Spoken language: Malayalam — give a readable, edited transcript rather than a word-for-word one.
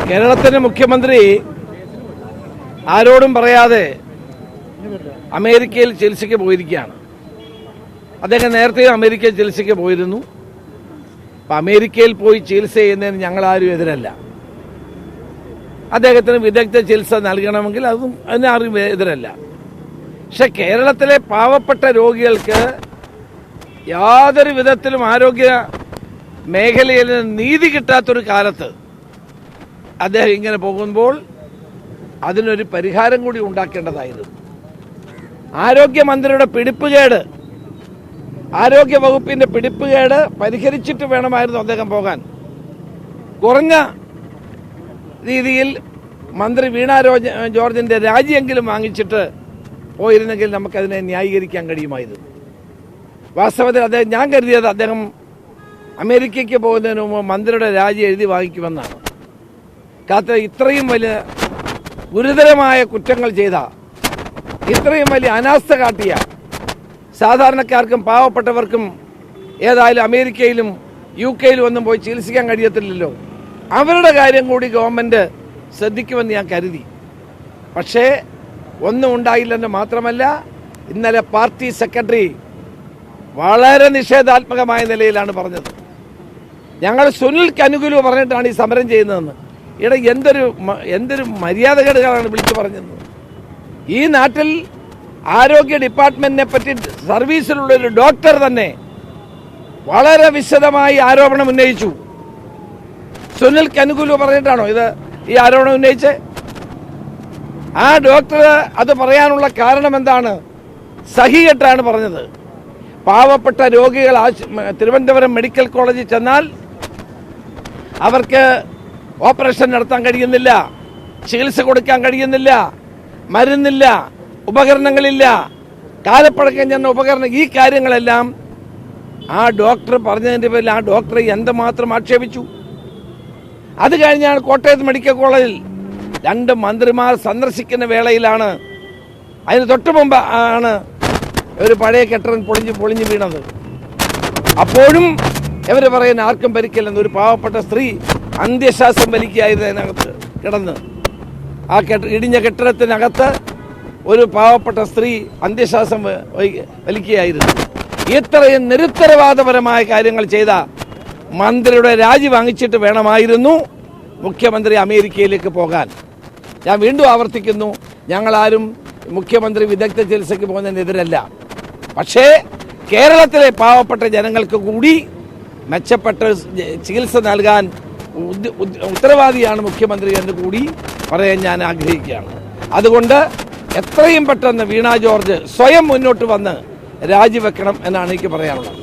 കേരളത്തിന്റെ മുഖ്യമന്ത്രി ആരോടും പറയാതെ അമേരിക്കയിൽ ചികിത്സയ്ക്ക് പോയിരിക്കുകയാണ്. അദ്ദേഹം നേരത്തെ അമേരിക്കയിൽ ചികിത്സയ്ക്ക് പോയിരുന്നു. അപ്പം അമേരിക്കയിൽ പോയി ചികിത്സ ചെയ്യുന്നതിന് ഞങ്ങളാരും എതിരല്ല. അദ്ദേഹത്തിന് വിദഗ്ധ ചികിത്സ നൽകണമെങ്കിൽ അതിനാരും എതിരല്ല. പക്ഷെ കേരളത്തിലെ പാവപ്പെട്ട രോഗികൾക്ക് യാതൊരു വിധത്തിലും ആരോഗ്യ മേഖലയിൽ നീതി കിട്ടാത്തൊരു കാലത്ത് അദ്ദേഹം ഇങ്ങനെ പോകുമ്പോൾ അതിനൊരു പരിഹാരം കൂടി ഉണ്ടാക്കേണ്ടതായിരുന്നു. ആരോഗ്യമന്ത്രിയുടെ പിടിപ്പുകേട്, ആരോഗ്യ വകുപ്പിന്റെ പിടിപ്പുകേട് പരിഹരിച്ചിട്ട് വേണമായിരുന്നു അദ്ദേഹം പോകാൻ. കുറഞ്ഞ രീതിയിൽ മന്ത്രി വീണ ജോർജിന്റെ രാജിയെങ്കിലും വാങ്ങിച്ചിട്ട് പോയിരുന്നെങ്കിൽ നമുക്കതിനെ ന്യായീകരിക്കാൻ കഴിയുമായിരുന്നു. വാസ്തവത്തിൽ ഞാൻ കരുതിയത് അദ്ദേഹം അമേരിക്കയ്ക്ക് പോകുന്നതിന് മുമ്പ് മന്ത്രിയുടെ രാജി എഴുതി വാങ്ങിക്കുമെന്നാണ്. ഇത്രയും വലിയ ഗുരുതരമായ കുറ്റങ്ങൾ ചെയ്ത, ഇത്രയും വലിയ അനാസ്ഥ കാട്ടിയ സാധാരണക്കാർക്കും പാവപ്പെട്ടവർക്കും ഏതായാലും അമേരിക്കയിലും UK-യിലും ഒന്നും പോയി ചികിത്സിക്കാൻ കഴിയത്തില്ലല്ലോ. അവരുടെ കാര്യം കൂടി ഗവൺമെന്റ് ശ്രദ്ധിക്കുമെന്ന് ഞാൻ കരുതി. പക്ഷേ ഒന്നും ഉണ്ടായില്ലെന്ന് മാത്രമല്ല, ഇന്നലെ പാർട്ടി സെക്രട്ടറി വളരെ നിഷേധാത്മകമായ നിലയിലാണ് പറഞ്ഞത്. ഞങ്ങൾ സുനിൽക്ക് അനുകൂലം പറഞ്ഞിട്ടാണ് ഈ സമരം ചെയ്യുന്നതെന്ന്. ഇവിടെ എന്തൊരു മര്യാദകേടുകളാണ് വിളിച്ചു പറഞ്ഞത്. ഈ നാട്ടിൽ ആരോഗ്യ ഡിപ്പാർട്ട്മെന്റിനെ പറ്റി സർവീസിലുള്ള ഒരു ഡോക്ടർ തന്നെ വളരെ വിശദമായി ആരോപണം ഉന്നയിച്ചു. സുനിൽക്ക് അനുകൂലം പറഞ്ഞിട്ടാണോ ഈ ആരോപണം ഉന്നയിച്ചത്? ആ ഡോക്ടർ അത് പറയാനുള്ള കാരണം എന്താണ്? സഹികെട്ടാണ് പറഞ്ഞത്. പാവപ്പെട്ട രോഗികൾ തിരുവനന്തപുരം മെഡിക്കൽ കോളേജിൽ ചെന്നാൽ അവർക്ക് ഓപ്പറേഷൻ നടത്താൻ കഴിയുന്നില്ല, ചികിത്സ കൊടുക്കാൻ കഴിയുന്നില്ല, മരുന്നില്ല, ഉപകരണങ്ങളില്ല, കാലപ്പഴക്കം ചെന്ന ഉപകരണം, ഈ കാര്യങ്ങളെല്ലാം ആ ഡോക്ടർ പറഞ്ഞതിന്റെ പേരിൽ ആ ഡോക്ടറെ എന്തുമാത്രം ആക്ഷേപിച്ചു. അത് കഴിഞ്ഞാണ് കോട്ടയത്ത് മെഡിക്കൽ കോളേജിൽ 2 മന്ത്രിമാർ സന്ദർശിക്കുന്ന വേളയിലാണ്, അതിന് തൊട്ടു മുമ്പ് ആണ് ഒരു പഴയ കെട്ടിടം പൊളിഞ്ഞു വീണത്. അപ്പോഴും ഇവർ പറയുന്ന ആർക്കും പരിക്കില്ലെന്ന്. ഒരു പാവപ്പെട്ട സ്ത്രീ അന്ത്യശ്വാസം വലിക്കുകയായിരുന്നു അതിനകത്ത് കിടന്ന്. ആ ഇടിഞ്ഞ കെട്ടിടത്തിനകത്ത് ഒരു പാവപ്പെട്ട സ്ത്രീ അന്ത്യശ്വാസം വലിക്കുകയായിരുന്നു. ഇത്രയും നിരുത്തരവാദപരമായ കാര്യങ്ങൾ ചെയ്ത മന്ത്രിയുടെ രാജി വാങ്ങിച്ചിട്ട് വേണമായിരുന്നു മുഖ്യമന്ത്രി അമേരിക്കയിലേക്ക് പോകാൻ. ഞാൻ വീണ്ടും ആവർത്തിക്കുന്നു, ഞങ്ങളാരും മുഖ്യമന്ത്രി വിദഗ്ധ ചികിത്സയ്ക്ക് പോകുന്നതിനെതിരല്ല. പക്ഷേ കേരളത്തിലെ പാവപ്പെട്ട ജനങ്ങൾക്ക് കൂടി മെച്ചപ്പെട്ട ചികിത്സ നൽകാൻ ഉത്തരവാദിയാണ് മുഖ്യമന്ത്രി എന്ന് കൂടി പറയാൻ ഞാൻ ആഗ്രഹിക്കുകയാണ്. അതുകൊണ്ട് എത്രയും പെട്ടെന്ന് വീണ ജോർജ് സ്വയം മുന്നോട്ട് വന്ന് രാജിവെക്കണം എന്നാണ് എനിക്ക് പറയാനുള്ളത്.